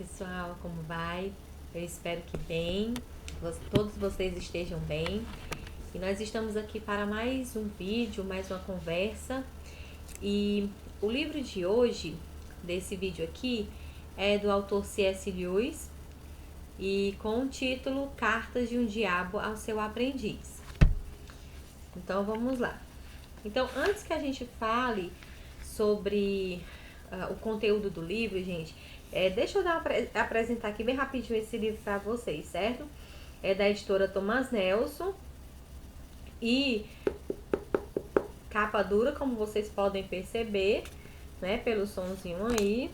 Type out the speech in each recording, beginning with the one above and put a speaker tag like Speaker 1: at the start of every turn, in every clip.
Speaker 1: pessoal, como vai? Eu espero que bem, todos vocês estejam bem. E nós estamos aqui para mais um vídeo, mais uma conversa. E o livro de hoje, desse vídeo aqui, é do autor C.S. Lewis e com o título Cartas de um Diabo ao Seu Aprendiz. Então vamos lá. Então, antes que a gente fale sobre o conteúdo do livro, gente, deixa eu apresentar aqui bem rapidinho esse livro para vocês, certo? É da editora Thomas Nelson e capa dura, como vocês podem perceber, né? Pelo sonzinho aí,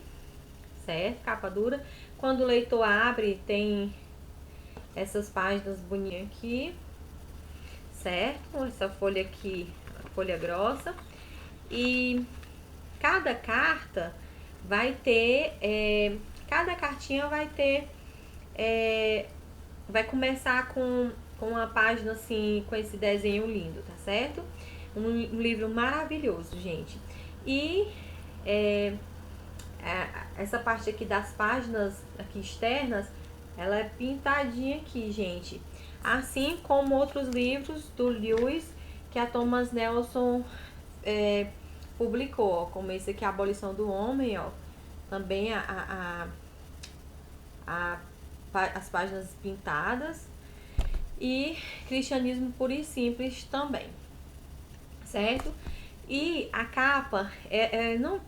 Speaker 1: certo? Capa dura. Quando o leitor abre, tem essas páginas bonitinhas aqui, certo? Essa folha aqui, a folha grossa. E cada carta vai ter, cada cartinha vai ter, vai começar com uma página assim, com esse desenho lindo, tá certo? Um livro maravilhoso, gente. E essa parte aqui das páginas aqui externas, ela é pintadinha aqui, gente. Assim como outros livros do Lewis que a Thomas Nelson publicou, ó, como esse aqui, A Abolição do Homem, ó. Também as páginas pintadas. E Cristianismo Puro e Simples também, certo? E a capa,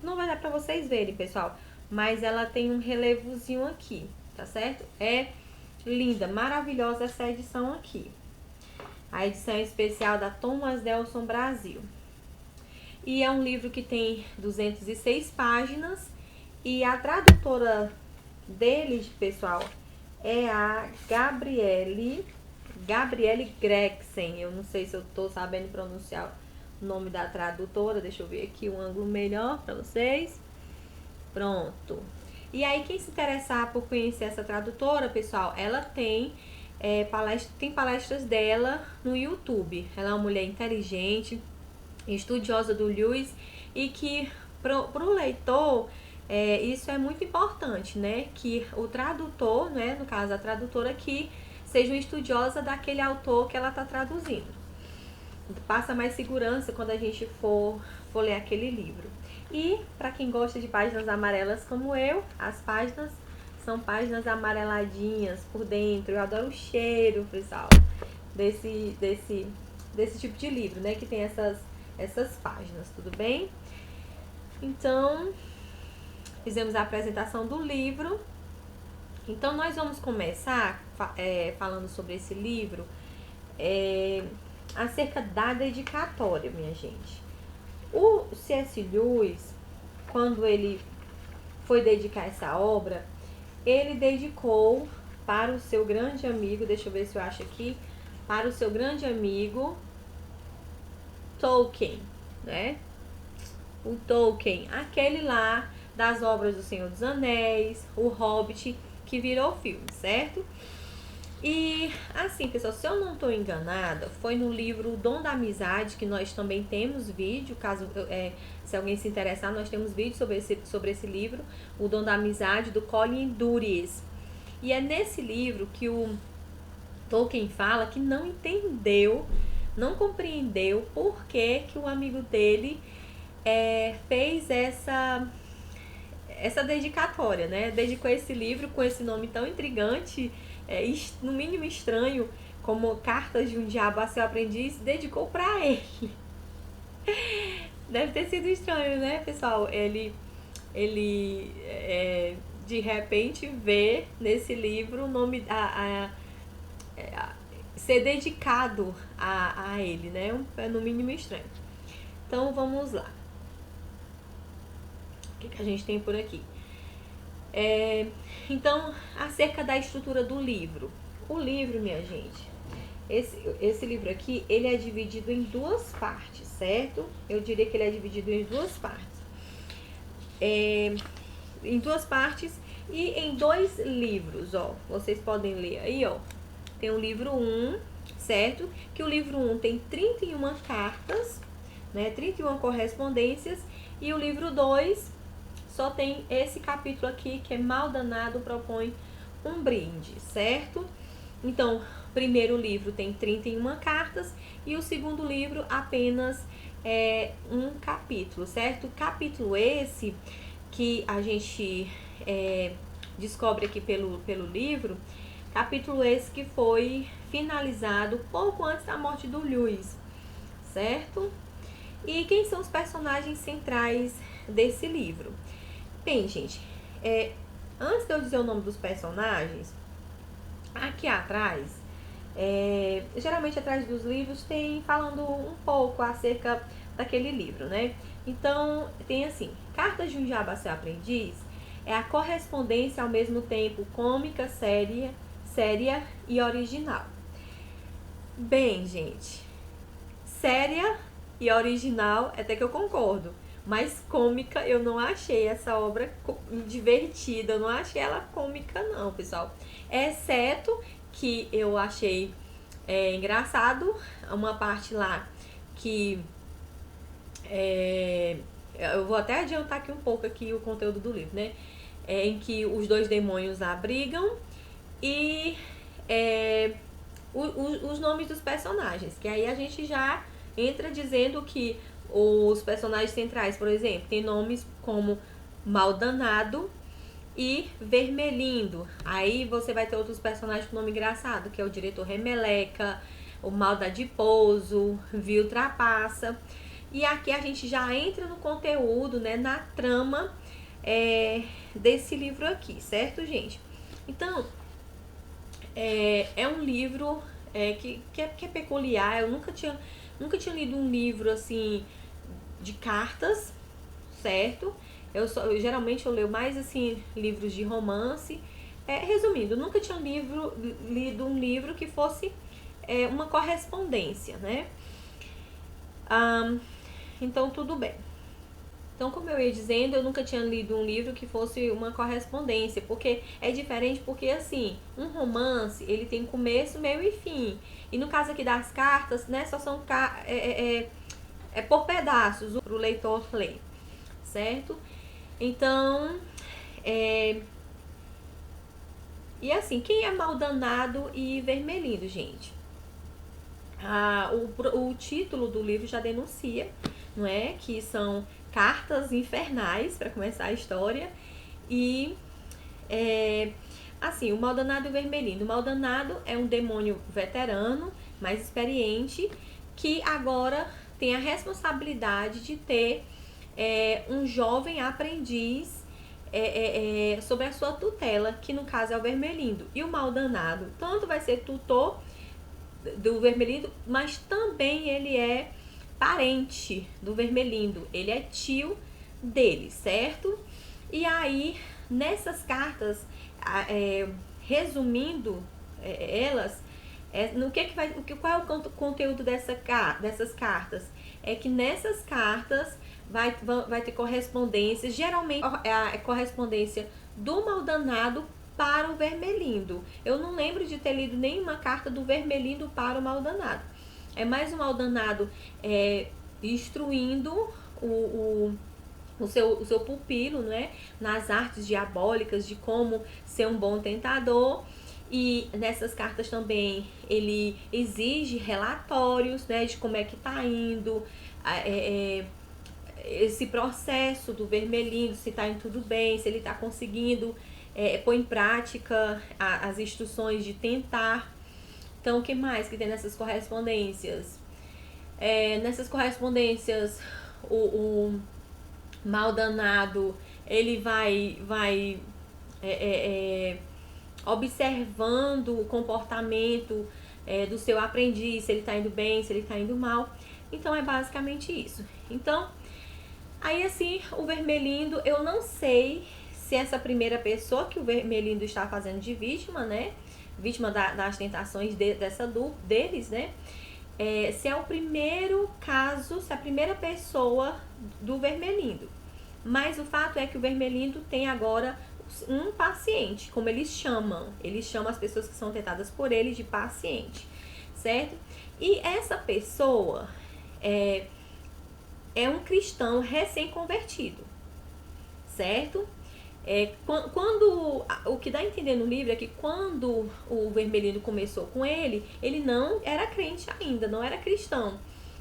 Speaker 1: não vai dar pra vocês verem, pessoal, mas ela tem um relevozinho aqui, tá certo? É linda, maravilhosa essa edição aqui. A edição especial da Thomas Nelson Brasil. E é um livro que tem 206 páginas. E a tradutora dele, pessoal, é a Gabriele Gregson. Eu não sei se eu tô sabendo pronunciar o nome da tradutora. Deixa eu ver aqui um ângulo melhor para vocês. Pronto. E aí, quem se interessar por conhecer essa tradutora, pessoal, ela tem palestras dela no YouTube. Ela é uma mulher inteligente, estudiosa do Lewis, e que pro leitor isso é muito importante, né? Que o tradutor, né, no caso a tradutora aqui, seja uma estudiosa daquele autor que ela está traduzindo. Passa mais segurança quando a gente for ler aquele livro. E para quem gosta de páginas amarelas como eu, as páginas são páginas amareladinhas por dentro. Eu adoro o cheiro, pessoal, desse tipo de livro, né? Que tem essas páginas, tudo bem? Então, fizemos a apresentação do livro. Então, nós vamos começar falando sobre esse livro acerca da dedicatória, minha gente. O C.S. Lewis, quando ele foi dedicar essa obra, ele dedicou para o seu grande amigo, deixa eu ver se eu acho aqui, para o seu grande amigo Tolkien, né? O Tolkien, aquele lá das obras do Senhor dos Anéis, o Hobbit, que virou filme, certo? E assim, pessoal, se eu não estou enganada, foi no livro O Dom da Amizade, que nós também temos vídeo, caso se alguém se interessar, nós temos vídeo sobre esse livro, O Dom da Amizade, do Colin Duries. E é nesse livro que o Tolkien fala que não entendeu, não compreendeu por que o amigo dele fez essa dedicatória, né? Dedicou esse livro com esse nome tão intrigante, no mínimo estranho, como Cartas de um Diabo a Seu Aprendiz, dedicou para ele. Deve ter sido estranho, né, pessoal? Ele de repente vê nesse livro o nome ser dedicado a ele, né? É no mínimo estranho. Então vamos lá. O que a gente tem por aqui? Então, acerca da estrutura do livro. O livro, minha gente, esse livro aqui, ele é dividido em duas partes, certo? Eu diria que ele é dividido em duas partes. Em duas partes e em dois livros, ó. Vocês podem ler aí, ó. Tem o livro 1, certo? Que o livro 1 tem 31 cartas, né? 31 correspondências. E o livro 2 só tem esse capítulo aqui, que é Maldanado propõe um brinde, certo? Então, o primeiro livro tem 31 cartas e o segundo livro apenas um capítulo, certo? Capítulo esse que a gente descobre aqui pelo livro, capítulo esse que foi finalizado pouco antes da morte do Lewis, certo? E quem são os personagens centrais desse livro? Bem, gente, antes de eu dizer o nome dos personagens, aqui atrás, geralmente atrás dos livros tem falando um pouco acerca daquele livro, né? Então, tem assim, Cartas de um Diabo a Seu Aprendiz é a correspondência ao mesmo tempo cômica, séria e original. Bem, gente, séria e original, até que eu concordo, mas cômica eu não achei essa obra divertida, eu não achei ela cômica não, pessoal. Exceto que eu achei engraçado uma parte lá que eu vou até adiantar aqui um pouco aqui o conteúdo do livro, né? Em que os dois demônios abrigam e os nomes dos personagens, que aí a gente já entra dizendo que os personagens centrais, por exemplo, tem nomes como Maldanado e Vermelindo. Aí você vai ter outros personagens com nome engraçado, que é o diretor Remeleca, o Maldadiposo, Vil Trapaça. E aqui a gente já entra no conteúdo, né, na trama desse livro aqui, certo, gente? Então, é um livro que é peculiar. Eu nunca tinha lido um livro assim de cartas, certo? Geralmente eu leio mais assim livros de romance. Resumindo, eu nunca tinha lido um livro que fosse uma correspondência, né? Então tudo bem. Então, como eu ia dizendo, eu nunca tinha lido um livro que fosse uma correspondência, porque é diferente, porque assim, um romance, ele tem começo, meio e fim. E no caso aqui das cartas, né, só são por pedaços para o leitor ler, certo? Então, e assim, quem é Maldanado e Vermelindo, gente? O título do livro já denuncia, não é? Que são cartas infernais, para começar a história. E assim, o Maldanado e o Vermelindo. O Maldanado é um demônio veterano, mais experiente, que agora tem a responsabilidade de ter um jovem aprendiz sobre a sua tutela, que no caso é o Vermelindo. E o Maldanado tanto vai ser tutor do Vermelindo, mas também ele é parente do Vermelindo, ele é tio dele, certo? E aí, nessas cartas, resumindo elas, qual é o conteúdo dessas cartas? É que nessas cartas vai ter correspondência, geralmente é a correspondência do Maldanado para o Vermelindo. Eu não lembro de ter lido nenhuma carta do Vermelindo para o Maldanado. É mais o Maldanado instruindo o seu pupilo, né, nas artes diabólicas, de como ser um bom tentador. E nessas cartas também ele exige relatórios, né, de como é que tá indo esse processo do Vermelindo, se tá indo tudo bem, se ele tá conseguindo pôr em prática as instruções de tentar. Então, o que mais que tem nessas correspondências? Nessas correspondências, o Maldanado, ele vai observando o comportamento do seu aprendiz, se ele está indo bem, se ele está indo mal. Então, é basicamente isso. Então, aí assim, o Vermelindo, eu não sei se essa primeira pessoa que o Vermelindo está fazendo de vítima, né? Vítima das tentações deles, né? Se é o primeiro caso, se é a primeira pessoa do Vermelindo. Mas o fato é que o Vermelindo tem agora um paciente, como eles chamam. Eles chamam as pessoas que são tentadas por ele de paciente, certo? E essa pessoa é um cristão recém-convertido, certo? Quando o que dá a entender no livro é que quando o Vermelhinho começou com ele não era crente ainda, não era cristão.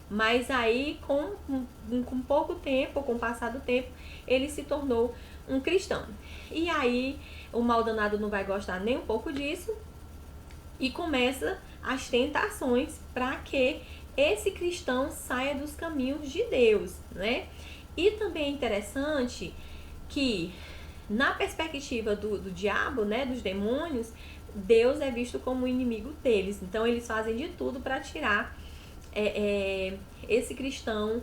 Speaker 1: Mas aí, com pouco tempo, com o passar do tempo, ele se tornou um cristão. E aí, o Maldanado não vai gostar nem um pouco disso e começa as tentações para que esse cristão saia dos caminhos de Deus, né? E também é interessante que, na perspectiva do diabo, né, dos demônios, Deus é visto como inimigo deles. Então, eles fazem de tudo para tirar esse cristão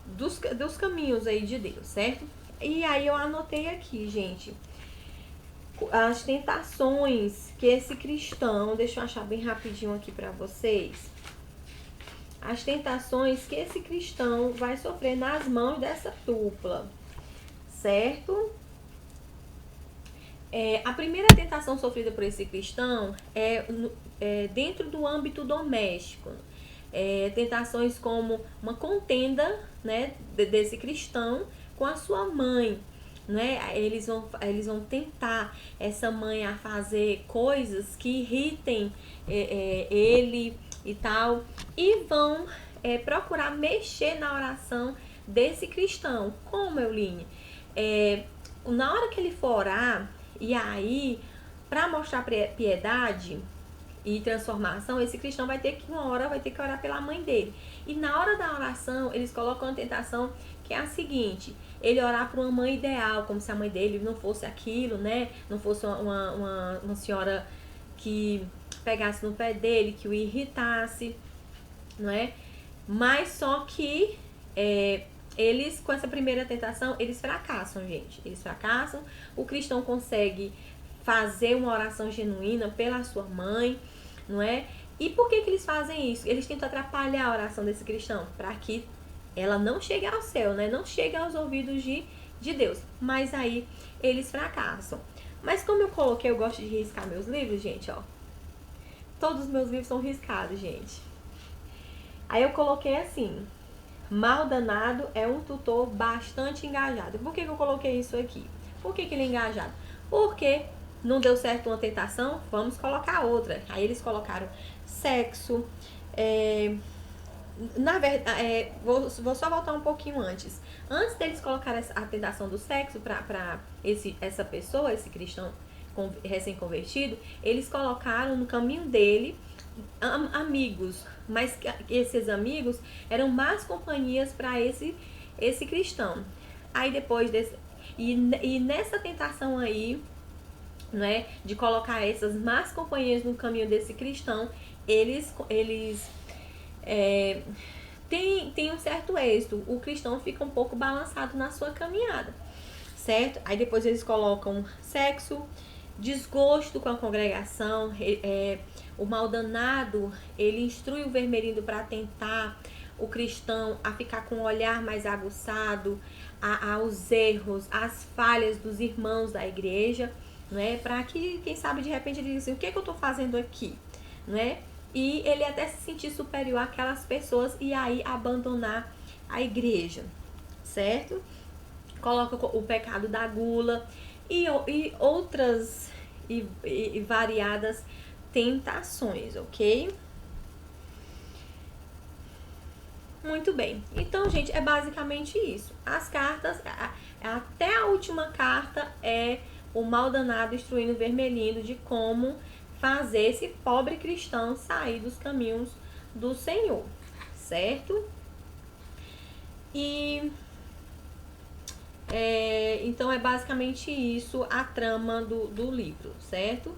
Speaker 1: dos caminhos aí de Deus, certo? E aí eu anotei aqui, gente, as tentações que esse cristão, deixa eu achar bem rapidinho aqui para vocês, as tentações que esse cristão vai sofrer nas mãos dessa dupla, certo? A primeira tentação sofrida por esse cristão é dentro do âmbito doméstico. Tentações como uma contenda, né, desse cristão com a sua mãe, né? Eles vão tentar essa mãe a fazer coisas que irritem ele e tal, e vão procurar mexer na oração desse cristão. Como, Euline? Na hora que ele for orar, e aí, para mostrar piedade e transformação, esse cristão vai ter que orar pela mãe dele. E na hora da oração, eles colocam uma tentação que é a seguinte: ele orar por uma mãe ideal, como se a mãe dele não fosse aquilo, né? Não fosse uma senhora que pegasse no pé dele, que o irritasse, não é? Mas só que eles, com essa primeira tentação, eles fracassam, gente. Eles fracassam. O cristão consegue fazer uma oração genuína pela sua mãe, não é? E por que eles fazem isso? Eles tentam atrapalhar a oração desse cristão, para que ela não chegue ao céu, né? Não chegue aos ouvidos de Deus. Mas aí eles fracassam. Mas como eu coloquei, eu gosto de riscar meus livros, gente, ó. Todos os meus livros são riscados, gente. Aí eu coloquei assim: Maldanado é um tutor bastante engajado. Por que eu coloquei isso aqui? Por que ele é engajado? Porque não deu certo uma tentação, vamos colocar outra. Aí eles colocaram sexo. Na verdade, vou só voltar um pouquinho antes. Antes deles colocarem a tentação do sexo para essa pessoa, esse cristão recém-convertido, eles colocaram no caminho dele amigos, mas esses amigos eram más companhias para esse cristão. Aí depois e nessa tentação aí, né, de colocar essas más companhias no caminho desse cristão, eles tem um certo êxito. O cristão fica um pouco balançado na sua caminhada, certo? Aí depois eles colocam sexo, desgosto com a congregação. O maldanado, ele instrui o vermelhinho para tentar o cristão a ficar com um olhar mais aguçado aos erros, às falhas dos irmãos da igreja, não é? Para que, quem sabe, de repente ele diz assim: o que eu estou fazendo aqui, não é? E ele até se sentir superior àquelas pessoas e aí abandonar a igreja, certo? Coloca o pecado da gula e outras e variadas tentações, ok? Muito bem. Então, gente, é basicamente isso. As cartas, até a última carta é o maldanado instruindo o vermelhinho de como fazer esse pobre cristão sair dos caminhos do Senhor, certo? E então é basicamente isso a trama do livro, certo?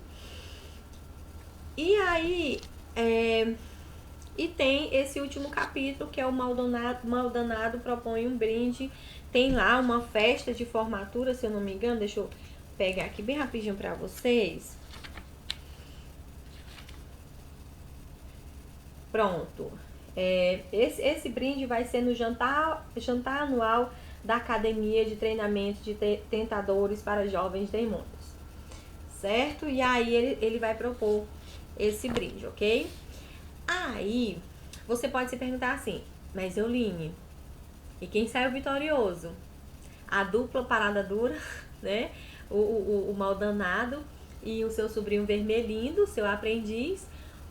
Speaker 1: E aí e tem esse último capítulo, que é o maldanado propõe um brinde. Tem lá uma festa de formatura, se eu não me engano. Deixa eu pegar aqui bem rapidinho para vocês. Pronto. Esse brinde vai ser no jantar anual da Academia de Treinamento de Tentadores para Jovens Demônios, certo? E aí ele vai propor esse brinde, ok? Aí você pode se perguntar assim: mas Euline, e quem saiu vitorioso? a dupla parada dura, né? O mal danado e o seu sobrinho vermelhindo, seu aprendiz,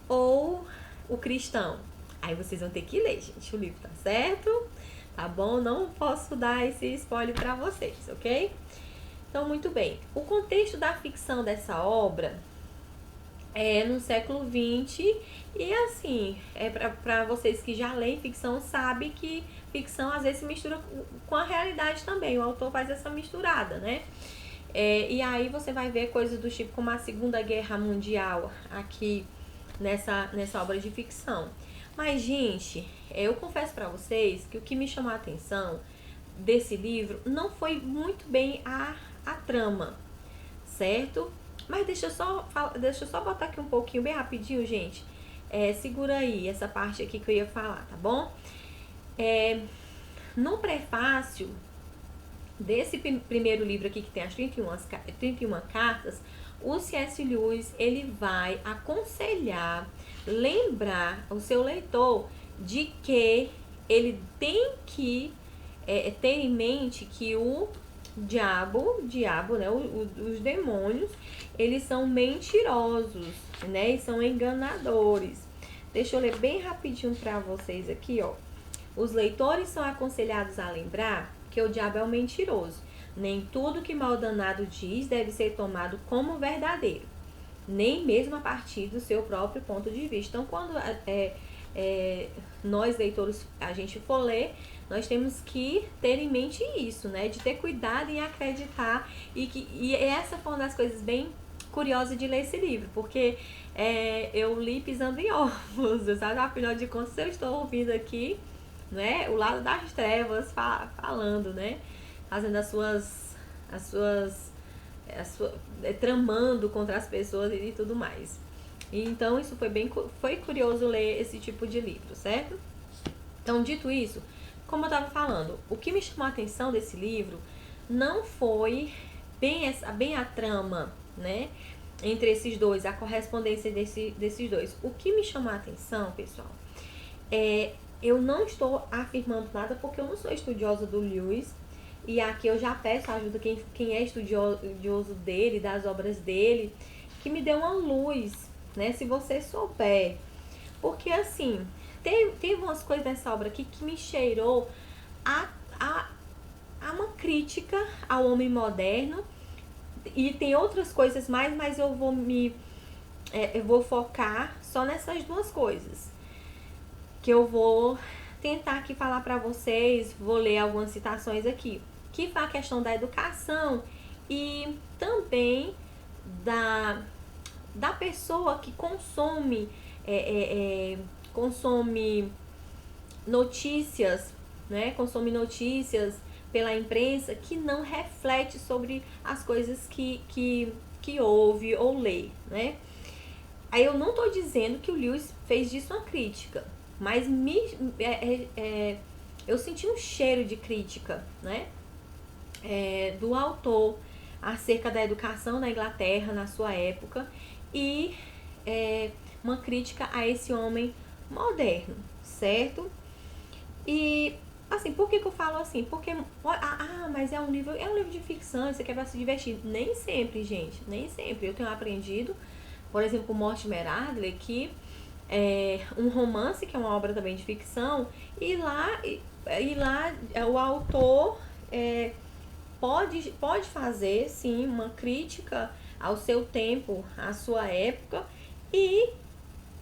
Speaker 1: ou o cristão. Aí vocês vão ter que ler, gente, o livro, tá certo? Tá bom? Não posso dar esse spoiler pra vocês, ok? Então, muito bem. O contexto da ficção dessa obra é no século XX e, assim, para vocês que já leem ficção, sabe que ficção às vezes se mistura com a realidade também. O autor faz essa misturada, né? E aí você vai ver coisas do tipo como a Segunda Guerra Mundial aqui nessa obra de ficção. Mas, gente, eu confesso pra vocês que o que me chamou a atenção desse livro não foi muito bem a trama, certo? Mas deixa eu só botar aqui um pouquinho, bem rapidinho, gente. Segura aí essa parte aqui que eu ia falar, tá bom? No prefácio desse primeiro livro aqui, que tem as 31 cartas, o C.S. Lewis, ele vai aconselhar, lembrar o seu leitor de que ele tem que ter em mente que o diabo, né, os demônios, eles são mentirosos, né, e são enganadores. Deixa eu ler bem rapidinho para vocês aqui, ó. Os leitores são aconselhados a lembrar que o diabo é um mentiroso. Nem tudo que Maldanado diz deve ser tomado como verdadeiro, nem mesmo a partir do seu próprio ponto de vista. Então, quando nós, leitores, a gente for ler, nós temos que ter em mente isso, né? De ter cuidado em acreditar. E essa foi uma das coisas bem curiosas de ler esse livro, porque eu li pisando em ovos, sabe? Afinal de contas, eu estou ouvindo aqui, né, o lado das trevas falando, né? Fazendo tramando contra as pessoas e tudo mais. Então, isso foi curioso ler esse tipo de livro, certo? Então, dito isso, como eu estava falando, o que me chamou a atenção desse livro não foi bem a trama, né, entre esses dois, a correspondência desses dois. O que me chamou a atenção, pessoal, eu não estou afirmando nada porque eu não sou estudiosa do Lewis, e aqui eu já peço ajuda quem é estudioso dele, das obras dele, que me dê uma luz, né, se você souber. Porque, assim, teve umas coisas nessa obra aqui que me cheirou a uma crítica ao homem moderno, e tem outras coisas mais, mas eu vou focar só nessas duas coisas, que eu vou tentar aqui falar para vocês. Vou ler algumas citações aqui, que foi a questão da educação e também da pessoa que consome notícias, né? Consome notícias pela imprensa que não reflete sobre as coisas que ouve ou lê, né? Aí eu não estou dizendo que o Lewis fez disso uma crítica, mas eu senti um cheiro de crítica, né, do autor acerca da educação na Inglaterra na sua época e uma crítica a esse homem moderno, certo? E, assim, por que eu falo assim? Porque, mas é um livro de ficção, isso aqui é pra se divertir. Nem sempre, gente, nem sempre. Eu tenho aprendido, por exemplo, com Mortimer Adler, que um romance, que é uma obra também de ficção, e lá o autor pode fazer, sim, uma crítica ao seu tempo, à sua época,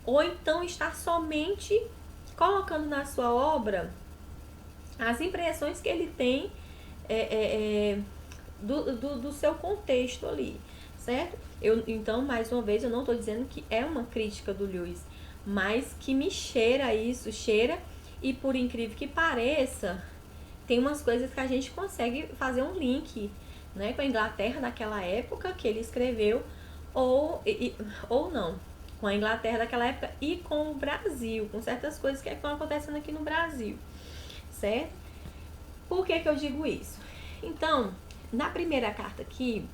Speaker 1: ou então está somente colocando na sua obra as impressões que ele tem do seu contexto ali, certo? Então, mais uma vez, eu não estou dizendo que é uma crítica do Lewis, mas que me cheira, e por incrível que pareça, tem umas coisas que a gente consegue fazer um link, né, com a Inglaterra naquela época que ele escreveu, ou não, com a Inglaterra daquela época e com o Brasil, com certas coisas que estão acontecendo aqui no Brasil, certo? Por que eu digo isso? Então, na primeira carta aqui,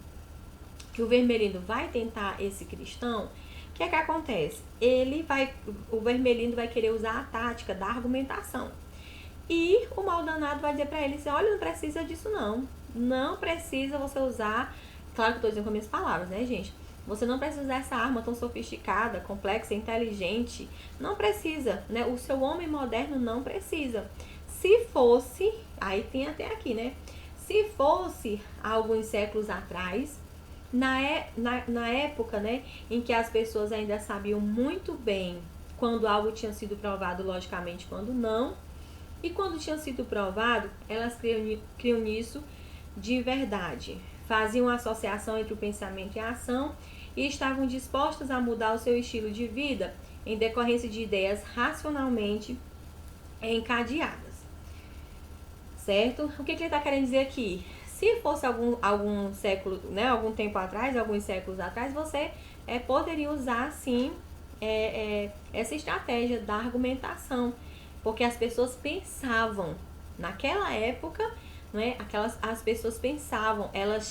Speaker 1: que o Vermelindo vai tentar esse cristão, o que acontece? O Vermelindo vai querer usar a tática da argumentação. E o Maldanado vai dizer pra ele assim: olha, não precisa disso não. não precisa você usar, claro que eu tô dizendo com minhas palavras, né, gente? Você não precisa usar essa arma tão sofisticada, complexa, inteligente. Não precisa, né? O seu homem moderno não precisa. Se fosse, aí tem até aqui, né? Se fosse há alguns séculos atrás, na época, né, em que as pessoas ainda sabiam muito bem quando algo tinha sido provado, logicamente, quando não, e quando tinha sido provado, elas criam nisso de verdade. Faziam uma associação entre o pensamento e a ação e estavam dispostas a mudar o seu estilo de vida em decorrência de ideias racionalmente encadeadas. Certo? O que ele está querendo dizer aqui? Se fosse algum século, né, algum tempo atrás, alguns séculos atrás, você poderia usar sim essa estratégia da argumentação, porque as pessoas pensavam naquela época, né? As pessoas pensavam, elas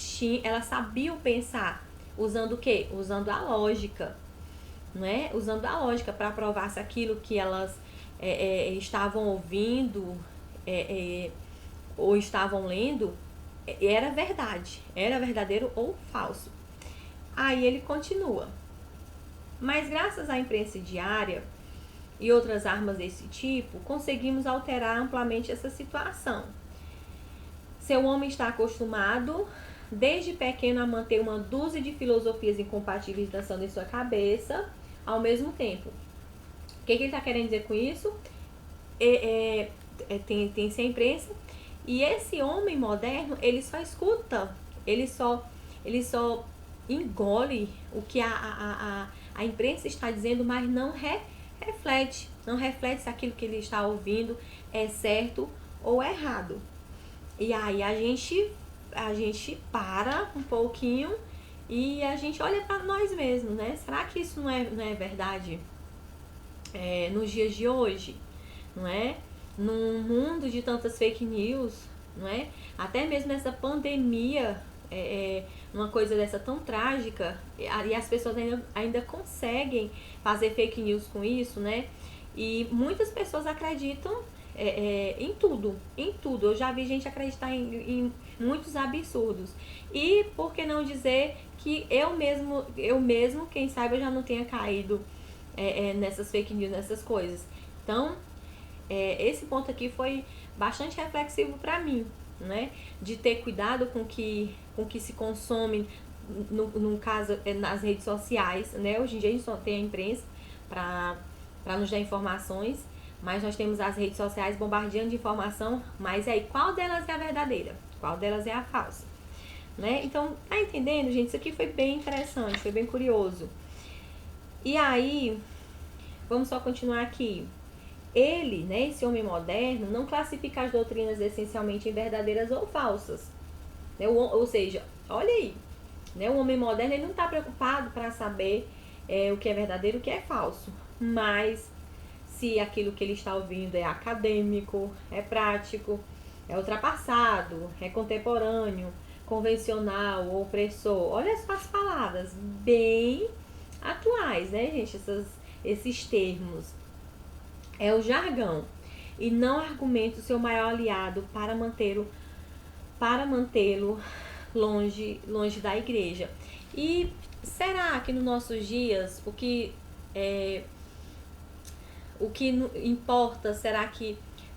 Speaker 1: sabiam pensar usando o quê? Usando a lógica, né? Usando a lógica para provar se aquilo que elas estavam ouvindo ou estavam lendo era verdade, era verdadeiro ou falso. Aí ele continua. Mas graças à imprensa diária e outras armas desse tipo, conseguimos alterar amplamente essa situação. Seu homem está acostumado desde pequeno a manter uma dúzia de filosofias incompatíveis dançando em sua cabeça ao mesmo tempo. O que ele está querendo dizer com isso? Tem-se a imprensa. E esse homem moderno, ele só escuta, ele só engole o que a imprensa está dizendo, mas não reflete. Não reflete se aquilo que ele está ouvindo é certo ou errado. E aí a gente para um pouquinho e a gente olha para nós mesmos, né? Será que isso não é verdade nos dias de hoje? Não é? Num mundo de tantas fake news, não é? Até mesmo nessa pandemia, uma coisa dessa tão trágica, e as pessoas ainda conseguem fazer fake news com isso, né? E muitas pessoas acreditam em tudo. Eu já vi gente acreditar em muitos absurdos. E por que não dizer que eu mesmo, quem sabe, eu já não tenha caído nessas fake news, nessas coisas. Então, esse ponto aqui foi bastante reflexivo para mim, né? De ter cuidado com que se consome, no caso, nas redes sociais, né? Hoje em dia a gente só tem a imprensa para nos dar informações, mas nós temos as redes sociais bombardeando de informação, mas aí qual delas é a verdadeira? Qual delas é a falsa? Né? Então, tá entendendo, gente? Isso aqui foi bem interessante, foi bem curioso. E aí, vamos só continuar aqui. Ele, né, esse homem moderno, não classifica as doutrinas essencialmente em verdadeiras ou falsas. Né? Ou seja, olha aí, né, o homem moderno ele não está preocupado para saber o que é verdadeiro e o que é falso. Mas se aquilo que ele está ouvindo é acadêmico, é prático, é ultrapassado, é contemporâneo, convencional, opressor. Olha só as palavras bem atuais, né, gente? Esses termos. É o jargão e não argumento seu maior aliado para mantê-lo longe da igreja. E será que nos nossos dias o que importa,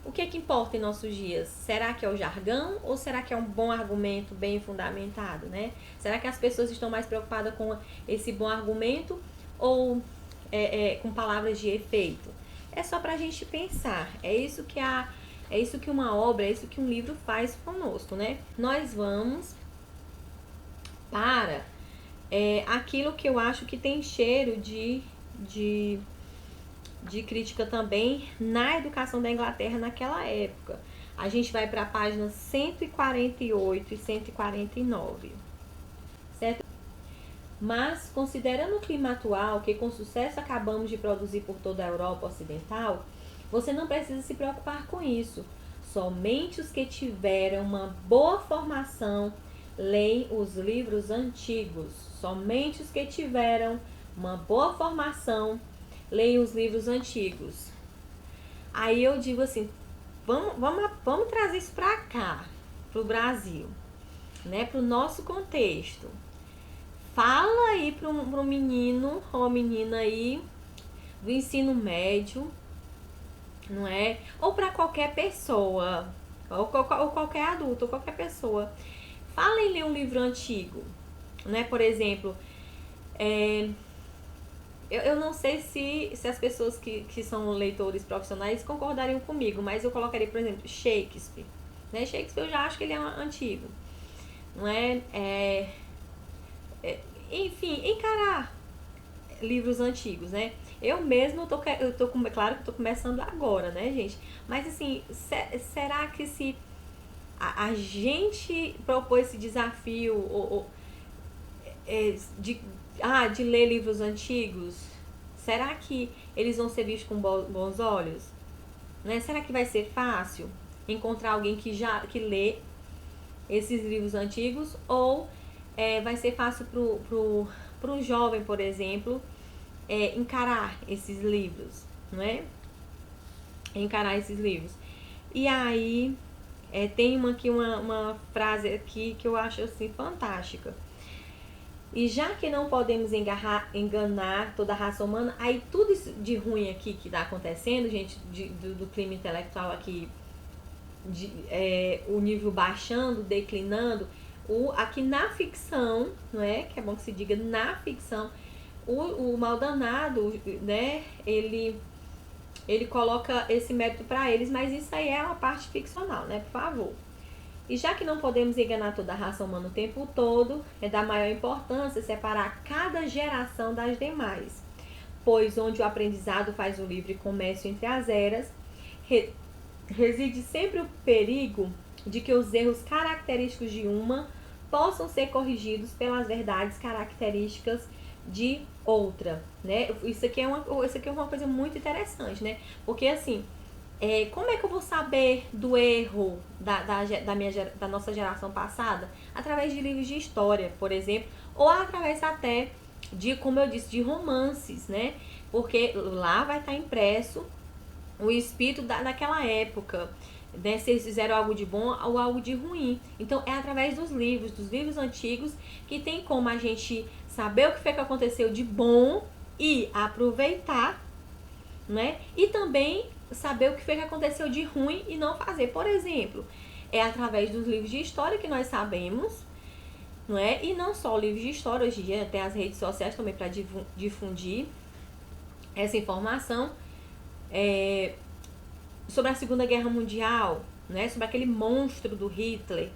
Speaker 1: o que é que importa em nossos dias? Será que é o jargão ou será que é um bom argumento bem fundamentado, né? Será que as pessoas estão mais preocupadas com esse bom argumento ou com palavras de efeito? É só pra gente pensar. É isso que uma obra, é isso que um livro faz conosco, né? Nós vamos para aquilo que eu acho que tem cheiro de crítica também na educação da Inglaterra naquela época. A gente vai para a página 148 e 149, certo? Mas, considerando o clima atual, que com sucesso acabamos de produzir por toda a Europa Ocidental, você não precisa se preocupar com isso. Somente os que tiveram uma boa formação leem os livros antigos. Somente os que tiveram uma boa formação leem os livros antigos. Aí eu digo assim, vamos trazer isso para cá, para o Brasil. né, para o nosso contexto. Fala aí para um menino ou uma menina aí do ensino médio, não é? Ou para qualquer pessoa, ou qualquer adulto, ou qualquer pessoa. Fala em ler um livro antigo, né? Por exemplo, eu não sei se as pessoas que são leitores profissionais concordariam comigo, mas eu colocaria, por exemplo, Shakespeare. Né? Shakespeare eu já acho que ele é antigo, não é? Enfim, encarar livros antigos, né? Eu mesmo claro que eu tô começando agora, né, gente? Mas assim, será que se a gente propor esse desafio de ler livros antigos, será que eles vão ser vistos com bons olhos? Né? Será que vai ser fácil encontrar alguém que lê esses livros antigos? Ou vai ser fácil pro um jovem, por exemplo, encarar esses livros, não é? Encarar esses livros. E aí, tem uma frase aqui que eu acho assim fantástica. E já que não podemos enganar toda a raça humana, aí tudo isso de ruim aqui que está acontecendo, gente, do clima intelectual aqui, o nível baixando, declinando, aqui na ficção, não é? Que é bom que se diga na ficção, o Maldanado, né? Ele coloca esse mérito para eles, mas isso aí é uma parte ficcional, né? Por favor. E já que não podemos enganar toda a raça humana o tempo todo, é da maior importância separar cada geração das demais, pois onde o aprendizado faz o livre comércio entre as eras, reside sempre o perigo de que os erros característicos de uma possam ser corrigidos pelas verdades características de outra, né? Isso aqui é uma coisa muito interessante, né? Porque assim, como é que eu vou saber do erro da nossa geração passada? Através de livros de história, por exemplo, ou através até de, como eu disse, de romances, né? Porque lá vai estar impresso o espírito daquela época, né? Se eles fizeram algo de bom ou algo de ruim. Então é através dos livros antigos, que tem como a gente saber o que foi que aconteceu de bom e aproveitar, né? E também saber o que foi que aconteceu de ruim e não fazer. Por exemplo, é através dos livros de história que nós sabemos, não é? E não só livros de história, hoje em dia tem as redes sociais também para difundir essa informação sobre a Segunda Guerra Mundial, né? Sobre aquele monstro do Hitler,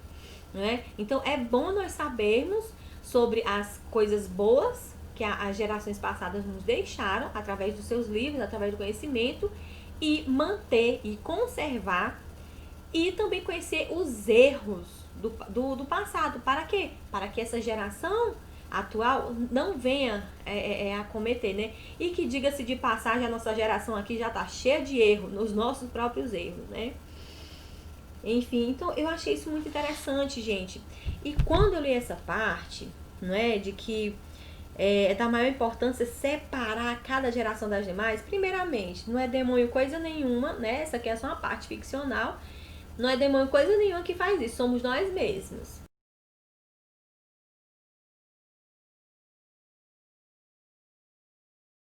Speaker 1: né? Então é bom nós sabermos sobre as coisas boas que as gerações passadas nos deixaram através dos seus livros, através do conhecimento, e manter e conservar, e também conhecer os erros do passado. Para quê? Para que essa geração atual não venha a cometer, né? E que, diga-se de passagem, a nossa geração aqui já tá cheia de erro, nos nossos próprios erros, né? Enfim, então eu achei isso muito interessante, gente. E quando eu li essa parte, não é, de que é da maior importância separar cada geração das demais, primeiramente, não é demônio coisa nenhuma, né? Essa aqui é só uma parte ficcional. Não é demônio coisa nenhuma que faz isso, somos nós mesmos.